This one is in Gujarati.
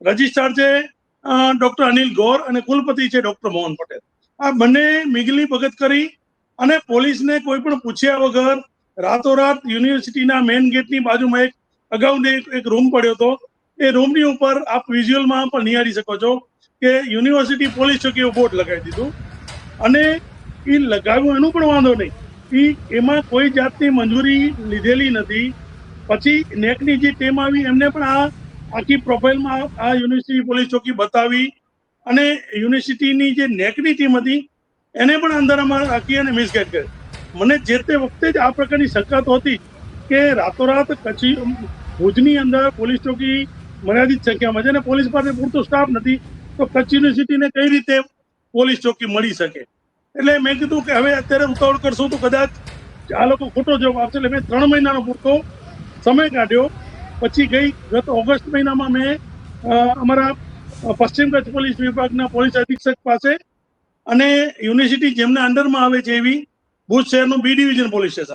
રજિસ્ટ્રાર છે ડોક્ટર અનિલ ગોર અને કુલપતિ છે ડોક્ટર મોહન પટેલ. આ બંને મિગલી ભગત કરી અને પોલીસને કોઈ પણ પૂછ્યા વગર રાતોરાત યુનિવર્સિટીના મેઇન ગેટની બાજુમાં અગાઉ એક રૂમ પડ્યો હતો. એ રૂમની ઉપર આપ વિઝ્યુઅલમાં પણ નિહાળી શકો છો કે યુનિવર્સિટી પોલીસ ચોકી બોર્ડ લગાવી દીધું. અને એ લગાવ્યું એનું પણ વાંધો નહીં, એમાં કોઈ જાતની મંજૂરી લીધેલી નથી. પછી નેકની જે ટીમ આવી એમને પણ આ આખી પ્રોફાઇલમાં આ યુનિવર્સિટી પોલીસ ચોકી બતાવી અને યુનિવર્સિટીની જે નેકની ટીમ હતી એને પણ અંધારામાં રાખી અને મિસગાઈડ કરી. મને જે તે વખતે જ આ પ્રકારની શંકા તો હતી કે રાતોરાત કચ્છી ભુજની અંદર પોલીસ ચોકી મર્યાદિત સંખ્યામાં છે અને પોલીસ પાસે પૂરતો સ્ટાફ નથી, તો કચ્છ યુનિવર્સિટીને કઈ રીતે પોલીસ ચોકી મળી શકે. એટલે મેં કીધું કે હવે અત્યારે ઉતાવળ કરશું તો કદાચ આ લોકો ખોટો જવાબ આપશે. એટલે મેં 3 મહિનાનો પૂરતો સમય કાઢ્યો. પછી ગત ઓગસ્ટ મહિનામાં મેં અમારા પશ્ચિમ કચ્છ પોલીસ વિભાગના પોલીસ અધિક્ષક પાસે અને યુનિવર્સિટી જેમના અંડરમાં આવે છે એવી ભુજ શહેરનું B ડિવિઝન પોલીસ સ્ટેશન